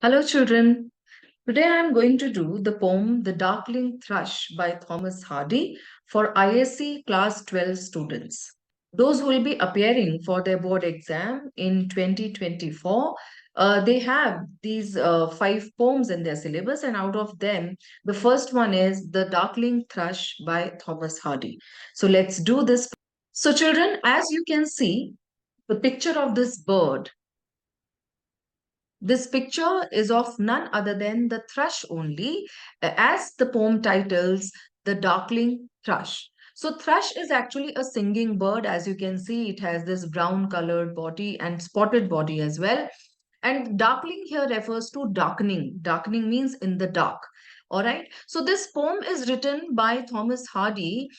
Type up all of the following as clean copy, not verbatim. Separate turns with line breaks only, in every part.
Hello, children. Today I am going to do the poem The Darkling Thrush by Thomas Hardy for ISC Class 12 students. Those who will be appearing for their board exam in 2024, they have these five poems in their syllabus, and out of them, the first one is The Darkling Thrush by Thomas Hardy. So let's do this. So, children, as you can see, the picture of this bird. This picture is of none other than the thrush only, as the poem titles, The Darkling Thrush. So, thrush is actually a singing bird. As you can see, it has this brown colored body and spotted body as well. And darkling here refers to darkening. Darkening means in the dark. All right. So this poem is written by Thomas Hardy.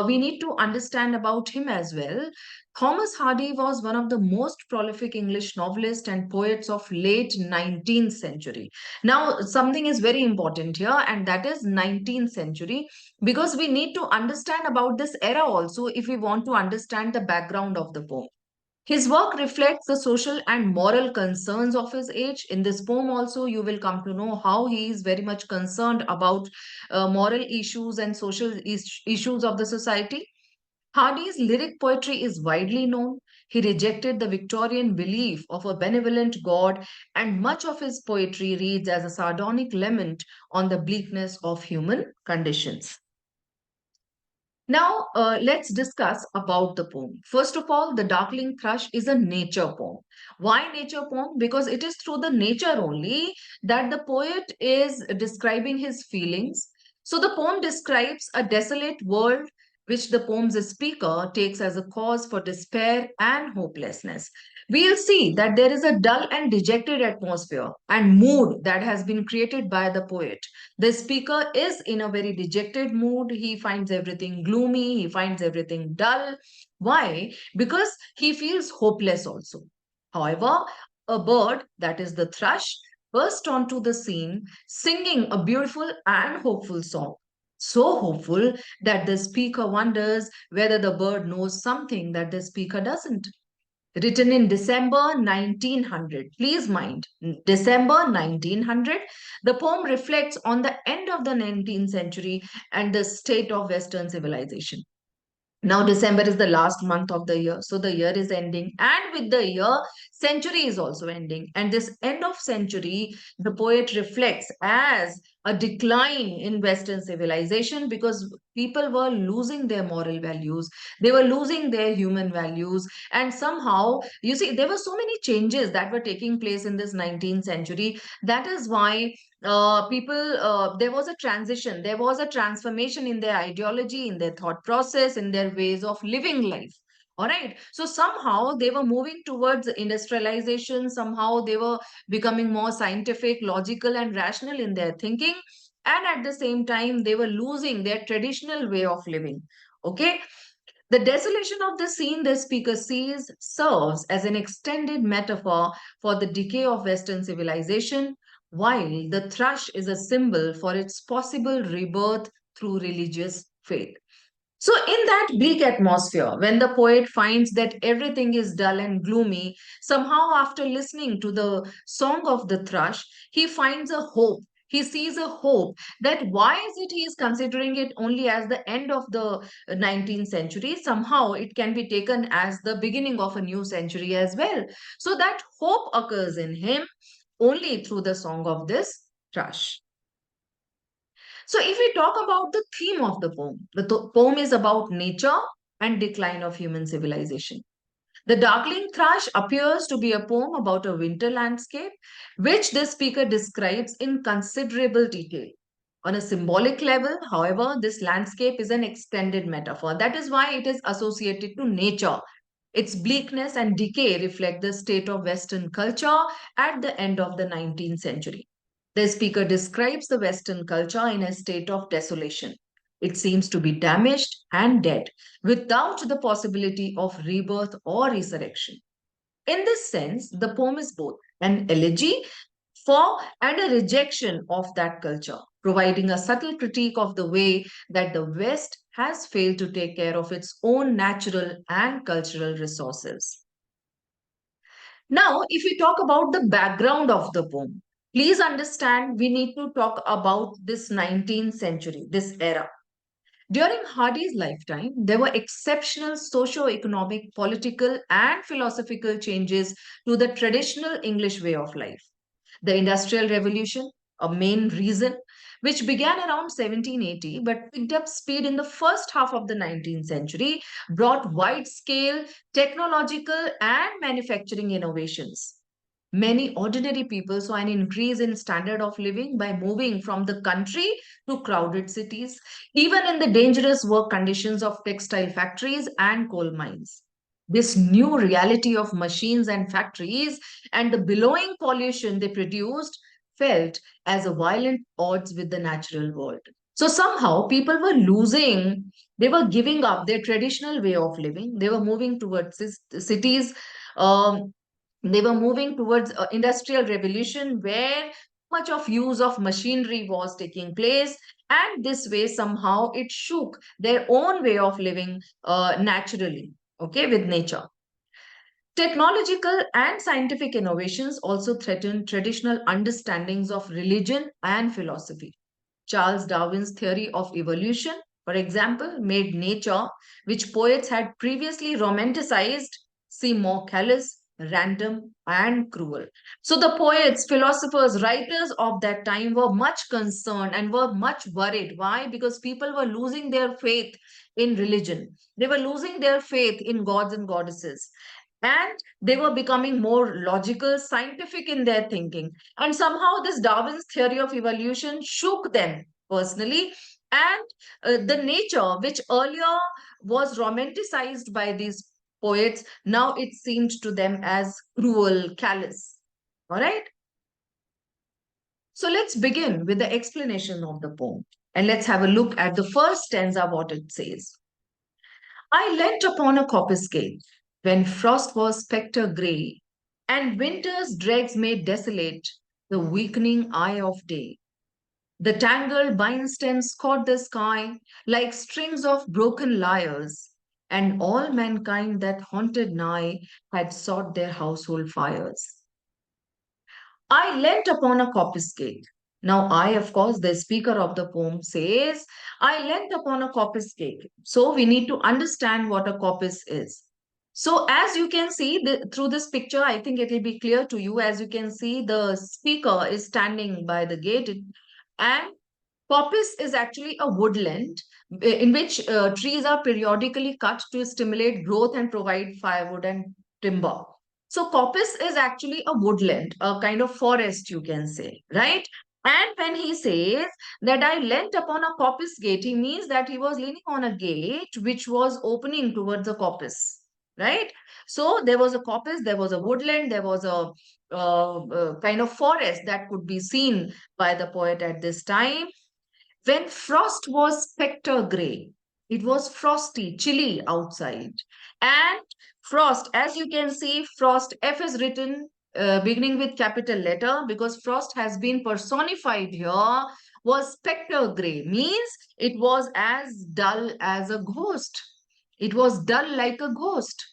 We need to understand about him as well. Thomas Hardy was one of the most prolific English novelists and poets of late 19th century. Now, something is very important here, and that is 19th century, because we need to understand about this era also if we want to understand the background of the poem. His work reflects the social and moral concerns of his age. In this poem, also, you will come to know how he is very much concerned about moral issues and social issues of the society. Hardy's lyric poetry is widely known. He rejected the Victorian belief of a benevolent God, and much of his poetry reads as a sardonic lament on the bleakness of human conditions. Now, let's discuss about the poem. First of all, The Darkling Thrush is a nature poem. Why nature poem? Because it is through the nature only that the poet is describing his feelings. So the poem describes a desolate world which the poem's speaker takes as a cause for despair and hopelessness. We'll see that there is a dull and dejected atmosphere and mood that has been created by the poet. The speaker is in a very dejected mood. He finds everything gloomy. He finds everything dull. Why? Because he feels hopeless also. However, a bird, that is the thrush, burst onto the scene singing a beautiful and hopeful song. So hopeful that the speaker wonders whether the bird knows something that the speaker doesn't. Written in December 1900. Please mind, December 1900. The poem reflects on the end of the 19th century and the state of Western civilization. Now, December is the last month of the year. So the year is ending. And with the year, century is also ending. And this end of century, the poet reflects as a decline in Western civilization because people were losing their moral values. They were losing their human values. And somehow, you see, there were so many changes that were taking place in this 19th century. That is why there was a transition, there was a transformation in their ideology, in their thought process, in their ways of living life. All right. So somehow they were moving towards industrialization. Somehow they were becoming more scientific, logical, and rational in their thinking. And at the same time, they were losing their traditional way of living. Okay. The desolation of the scene the speaker sees serves as an extended metaphor for the decay of Western civilization, while the thrush is a symbol for its possible rebirth through religious faith. So, in that bleak atmosphere, when the poet finds that everything is dull and gloomy, somehow after listening to the song of the thrush, he finds a hope. He sees a hope that why is it he is considering it only as the end of the 19th century? Somehow it can be taken as the beginning of a new century as well. So that hope occurs in him only through the song of this thrush. So, if we talk about the theme of the poem, the poem is about nature and decline of human civilization. The Darkling Thrush appears to be a poem about a winter landscape, which the speaker describes in considerable detail. On a symbolic level, however, this landscape is an extended metaphor. That is why it is associated to nature. Its bleakness and decay reflect the state of Western culture at the end of the 19th century. The speaker describes the Western culture in a state of desolation. It seems to be damaged and dead, without the possibility of rebirth or resurrection. In this sense, the poem is both an elegy for and a rejection of that culture, providing a subtle critique of the way that the West has failed to take care of its own natural and cultural resources. Now, if we talk about the background of the poem, Please understand, we need to talk about this 19th century, this era. During Hardy's lifetime, there were exceptional socio-economic, political, and philosophical changes to the traditional English way of life. The Industrial Revolution, a main reason, which began around 1780 but picked up speed in the first half of the 19th century, brought wide scale technological and manufacturing innovations. Many ordinary people saw an increase in standard of living by moving from the country to crowded cities, even in the dangerous work conditions of textile factories and coal mines. This new reality of machines and factories and the billowing pollution they produced felt as a violent odds with the natural world. So somehow people were losing, they were giving up their traditional way of living. They were moving towards cities. They were moving towards industrial revolution where much of use of machinery was taking place, and this way somehow it shook their own way of living naturally, okay, with nature. Technological and scientific innovations also threatened traditional understandings of religion and philosophy. Charles Darwin's theory of evolution, for example, made nature, which poets had previously romanticized, seem more callous, random, and cruel. So the poets, philosophers, writers of that time were much concerned and were much worried. Why? Because people were losing their faith in religion. They were losing their faith in gods and goddesses. And they were becoming more logical, scientific in their thinking. And somehow, this Darwin's theory of evolution shook them personally. And the nature, which earlier was romanticized by these poets, now it seemed to them as cruel, callous. All right. So let's begin with the explanation of the poem. And let's have a look at the first stanza, what it says. I leant upon a coppice gate when frost was spectre grey, and winter's dregs made desolate the weakening eye of day. The tangled vine stems caught the sky like strings of broken lyres, and all mankind that haunted nigh had sought their household fires. I leant upon a coppice gate. Now, I, of course, the speaker of the poem says, I leant upon a coppice gate. So, we need to understand what a coppice is. So, as you can see through this picture, I think it will be clear to you. As you can see, the speaker is standing by the gate, and coppice is actually a woodland in which trees are periodically cut to stimulate growth and provide firewood and timber. So, coppice is actually a woodland, a kind of forest, you can say, right? And when he says that I leant upon a coppice gate, he means that he was leaning on a gate which was opening towards a coppice, right? So, there was a coppice, there was a woodland, there was a kind of forest that could be seen by the poet at this time when frost was spectre gray. It was frosty, chilly outside. And frost, as you can see, frost, F is written beginning with capital letter because frost has been personified here, was spectre gray, means it was as dull as a ghost. It was dull like a ghost.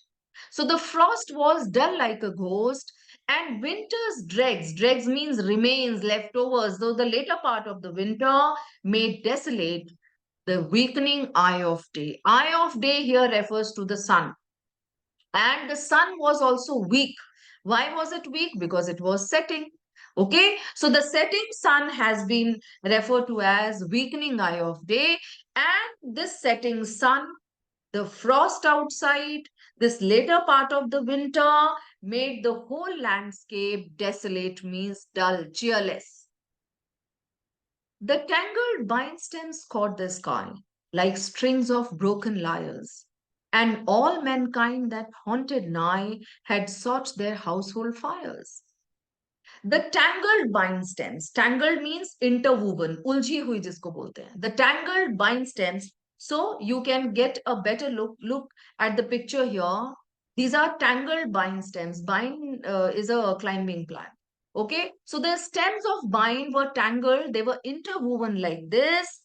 So the frost was dull like a ghost, and winter's dregs means remains, leftovers, though the later part of the winter made desolate the weakening eye of day. Eye of day here refers to the sun. And the sun was also weak. Why was it weak? Because it was setting. Okay, so the setting sun has been referred to as weakening eye of day, and this setting sun, the frost outside, this later part of the winter made the whole landscape desolate, means dull, cheerless. The tangled vine stems caught the sky like strings of broken lyres, and all mankind that haunted nigh had sought their household fires. The tangled vine stems, tangled means interwoven, उलझी हुई जिसको बोलते हैं. The tangled vine stems, so you can get a better look at the picture here. These are tangled vine stems. Vine is a climbing plant. Okay, so the stems of vine were tangled, they were interwoven like this,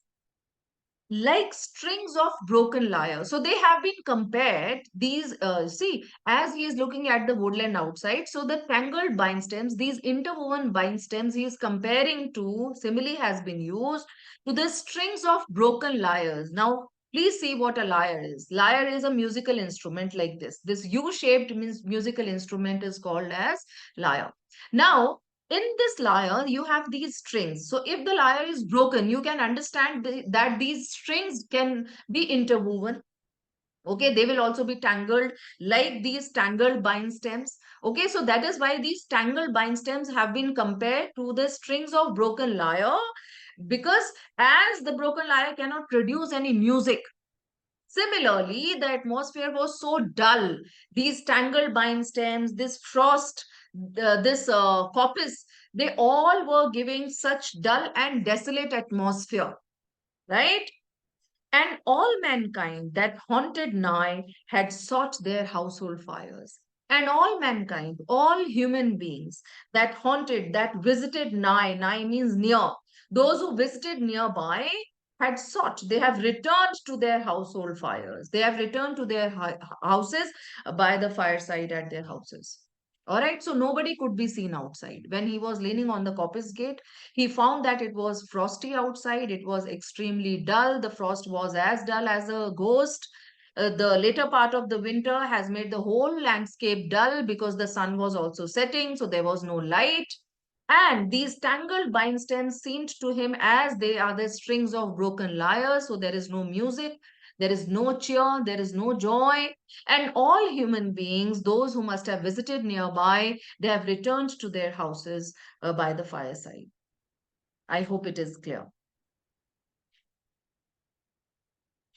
like strings of broken lyre. So they have been compared, these, see, as he is looking at the woodland outside, so the tangled bind stems, these interwoven bind stems, he is comparing to, simile has been used to the strings of broken lyres. Now, please see what a lyre is. Lyre is a musical instrument like this. This U-shaped musical instrument is called as lyre. Now, in this lyre you have these strings, so if the lyre is broken, you can understand that these strings can be interwoven. Okay, they will also be tangled like these tangled bind stems. Okay, so that is why these tangled bind stems have been compared to the strings of broken lyre, because as the broken lyre cannot produce any music, similarly, the atmosphere was so dull. These tangled bind stems, this frost, this coppice, they all were giving such dull and desolate atmosphere, right? And all mankind that haunted nigh had sought their household fires. And all mankind, all human beings that haunted, that visited nigh, nigh means near, those who visited nearby had sought, they have returned to their household fires. They have returned to their houses by the fireside at their houses. All right, so nobody could be seen outside. When he was leaning on the coppice gate, he found that it was frosty outside. It was extremely dull. The frost was as dull as a ghost. The later part of the winter has made the whole landscape dull because the sun was also setting, so there was no light. And these tangled bind stems seemed to him as they are the strings of broken lyres, so there is no music, there is no cheer, there is no joy. And all human beings, those who must have visited nearby, they have returned to their houses by the fireside. I hope it is clear.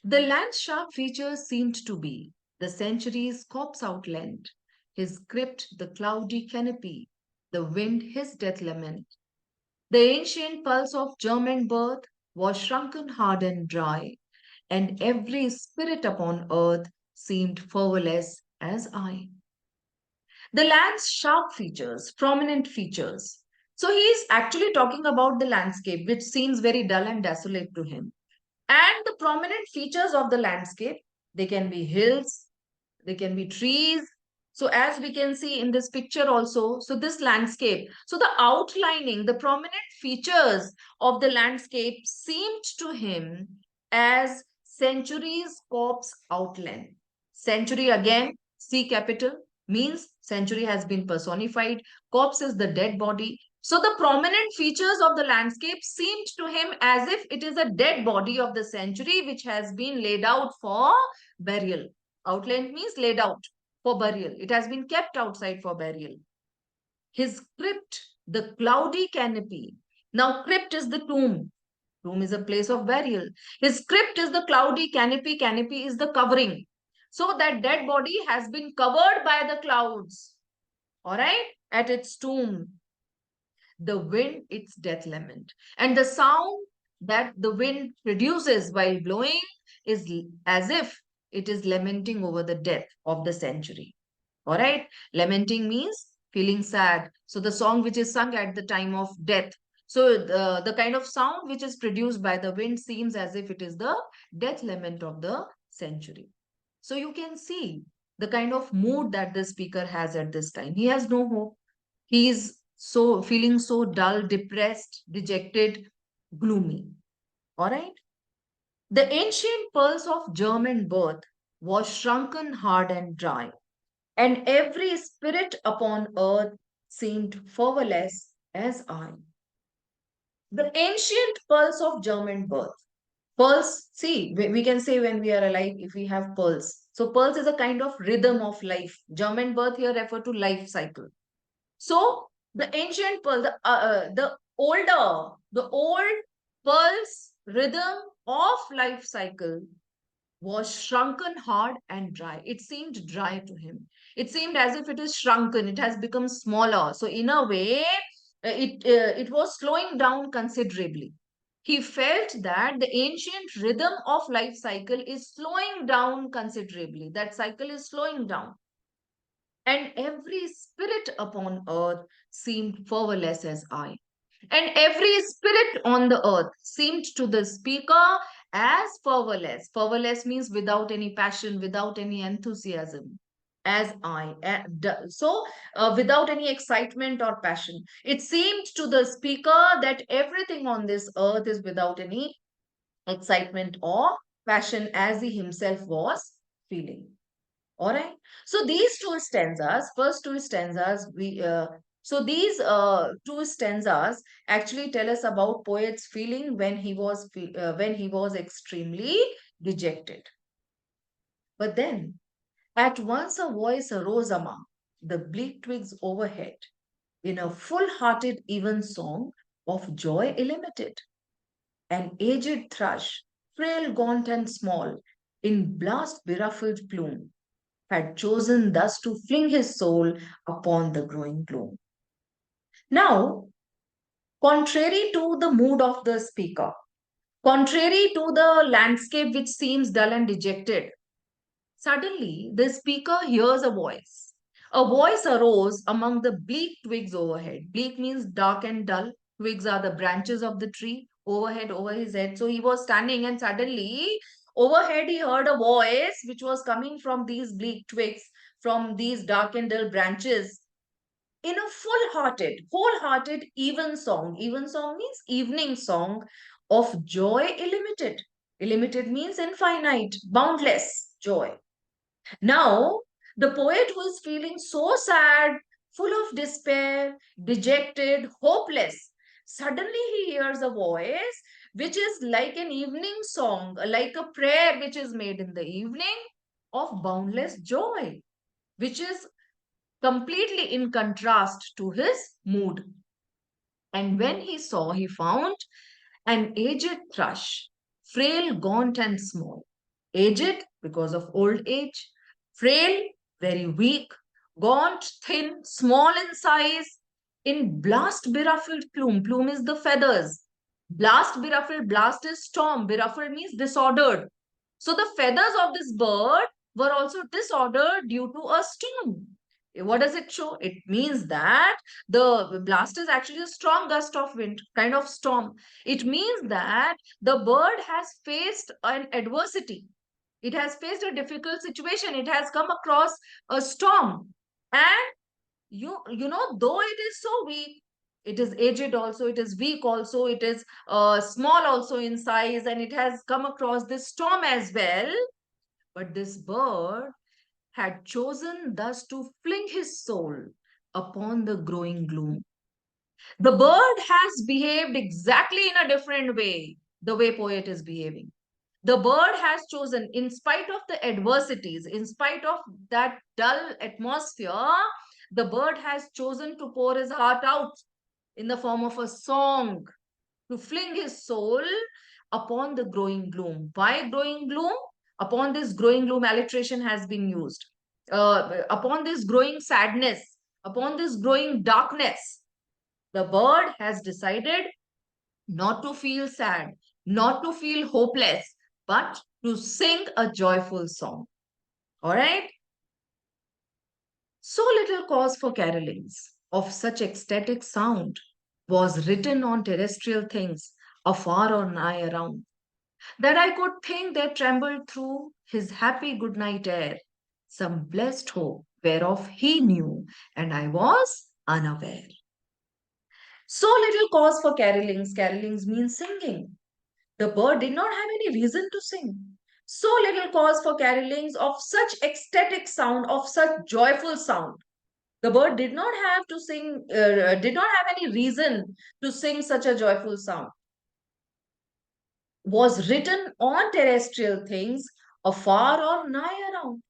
The land's sharp features seemed to be the century's corpse outlined, his crypt the cloudy canopy, the wind his death lament. The ancient pulse of German birth was shrunken hard and dry, and every spirit upon earth seemed fervorless as I. The land's sharp features, prominent features. So he is actually talking about the landscape, which seems very dull and desolate to him. And the prominent features of the landscape, they can be hills, they can be trees. So as we can see in this picture also, so this landscape, so the outlining, the prominent features of the landscape seemed to him as centuries corpse outline. Century again, C capital, means century has been personified. Corpse is the dead body. So the prominent features of the landscape seemed to him as if it is a dead body of the century which has been laid out for burial. Outlined means laid out for burial. It has been kept outside for burial. His crypt, the cloudy canopy. Now, crypt is the tomb. Tomb is a place of burial. His crypt is the cloudy canopy. Canopy is the covering. So that dead body has been covered by the clouds. All right, at its tomb. The wind its death lament. And the sound that the wind produces while blowing is as if it is lamenting over the death of the century. All right, lamenting means feeling sad. So the song which is sung at the time of death. So the kind of sound which is produced by the wind seems as if it is the death lament of the century. So you can see the kind of mood that the speaker has at this time. He has no hope. He is so feeling so dull, depressed, dejected, gloomy. All right. The ancient pulse of German birth was shrunken hard and dry, and every spirit upon earth seemed fervorless as I. The ancient pulse of German birth. Pulse, see, we can say when we are alive, if we have pulse. So pulse is a kind of rhythm of life. German birth here refer to life cycle. So the ancient pearl, the old pearl's rhythm of life cycle was shrunken hard and dry. It seemed dry to him. It seemed as if it is shrunken. It has become smaller. So in a way, it was slowing down considerably. He felt that the ancient rhythm of life cycle is slowing down considerably. That cycle is slowing down, and every spirit upon earth seemed powerless as I. And every spirit on the earth seemed to the speaker as fervorless. Fervorless means without any passion, without any enthusiasm. As I. So, without any excitement or passion. It seemed to the speaker that everything on this earth is without any excitement or passion as he himself was feeling. All right. So these two stanzas, first two stanzas, these two stanzas actually tell us about poet's feeling when when he was extremely dejected. But then, at once a voice arose among the bleak twigs overhead in a full-hearted even song of joy illimited. An aged thrush, frail, gaunt, and small, in blast beruffled plume, had chosen thus to fling his soul upon the growing gloom. Now, contrary to the mood of the speaker, contrary to the landscape which seems dull and dejected, suddenly the speaker hears a voice. A voice arose among the bleak twigs overhead. Bleak means dark and dull. Twigs are the branches of the tree overhead, over his head. So he was standing, and suddenly overhead he heard a voice which was coming from these bleak twigs, from these dark and dull branches, in a full-hearted, wholehearted, even song. Even song means evening song of joy illimited. Illimited means infinite, boundless joy. Now, the poet who is feeling so sad, full of despair, dejected, hopeless, suddenly he hears a voice which is like an evening song, like a prayer which is made in the evening of boundless joy, which is completely in contrast to his mood. And when he saw, he found an aged thrush, frail, gaunt, and small. Aged because of old age, frail, very weak, gaunt, thin, small in size, in blast beruffled plume. Plume is the feathers. Blast beruffled, blast is storm. Beruffled means disordered. So the feathers of this bird were also disordered due to a storm. What does it show? It means that the blast is actually a strong gust of wind, kind of storm. It means that the bird has faced an adversity. It has faced a difficult situation. It has come across a storm. And though it is so weak, it is aged also, it is weak also, it is small also in size, and it has come across this storm as well. But this bird had chosen thus to fling his soul upon the growing gloom. The bird has behaved exactly in a different way, the way poet is behaving. The bird has chosen, in spite of the adversities, in spite of that dull atmosphere, the bird has chosen to pour his heart out in the form of a song, to fling his soul upon the growing gloom. Why growing gloom? Upon this growing gloom, alliteration has been used. Upon this growing sadness, upon this growing darkness, the bird has decided not to feel sad, not to feel hopeless, but to sing a joyful song. All right? So little cause for carolings of such ecstatic sound was written on terrestrial things afar or nigh around, that I could think there trembled through his happy good night air some blessed hope whereof he knew, and I was unaware. So little cause for carolings. Carolings means singing. The bird did not have any reason to sing. So little cause for carolings of such ecstatic sound, of such joyful sound. The bird did not have to sing, did not have any reason to sing such a joyful sound. Was written on terrestrial things afar or nigh around.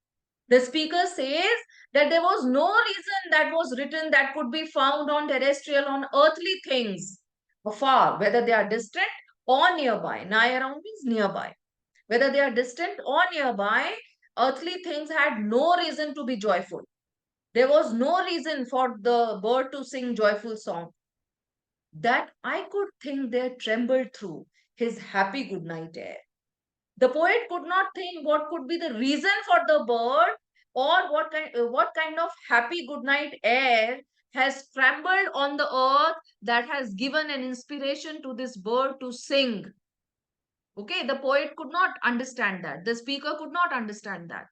The speaker says that there was no reason that was written that could be found on terrestrial, on earthly things afar, whether they are distant or nearby. Nigh around means nearby. Whether they are distant or nearby, earthly things had no reason to be joyful. There was no reason for the bird to sing joyful song. That I could think there trembled through his happy good night air. The poet could not think what could be the reason for the bird, or what kind of happy good night air has trembled on the earth that has given an inspiration to this bird to sing. Okay, the poet could not understand that. The speaker could not understand that.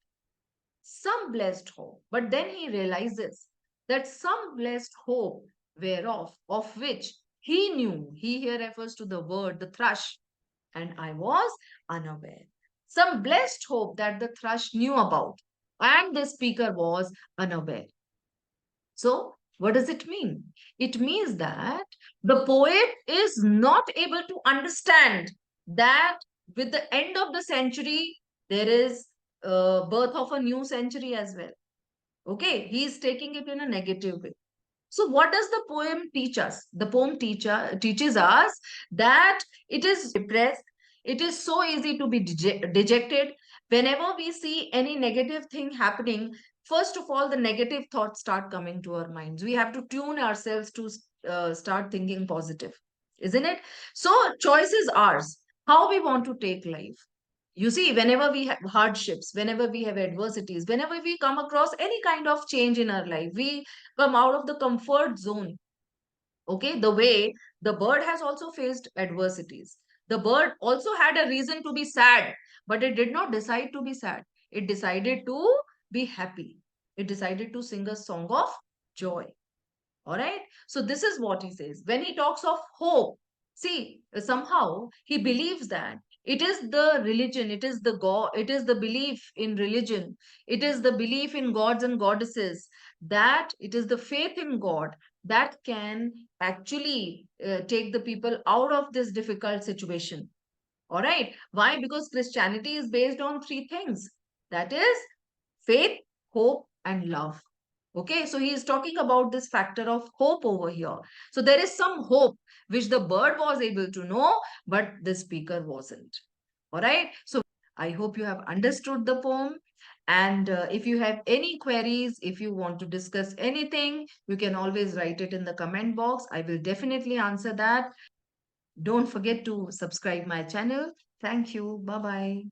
Some blessed hope. But then he realizes that some blessed hope whereof, of which he knew, he here refers to the word, the thrush, and I was unaware. Some blessed hope that the thrush knew about, and the speaker was unaware. So, what does it mean? It means that the poet is not able to understand that with the end of the century, there is birth of a new century as well. Okay, he is taking it in a negative way. So, what does the poem teach us? The poem teaches us that it is depressed. It is so easy to be dejected. Whenever we see any negative thing happening, first of all, the negative thoughts start coming to our minds. We have to tune ourselves to start thinking positive, isn't it? So, choice is ours. How we want to take life. You see, whenever we have hardships, whenever we have adversities, whenever we come across any kind of change in our life, we come out of the comfort zone. Okay, the way the bird has also faced adversities. The bird also had a reason to be sad, but it did not decide to be sad. It decided to be happy. It decided to sing a song of joy. All right. So this is what he says. When he talks of hope, see, somehow he believes that it is the religion, it is the God, it is the belief in religion, it is the belief in gods and goddesses, that it is the faith in God that can actually take the people out of this difficult situation. All right. Why? Because Christianity is based on three things, that is faith, hope, and love. Okay, so he is talking about this factor of hope over here. So there is some hope which the bird was able to know, but the speaker wasn't. All right, so I hope you have understood the poem. And if you have any queries, if you want to discuss anything, you can always write it in the comment box. I will definitely answer that. Don't forget to subscribe my channel. Thank you. Bye bye.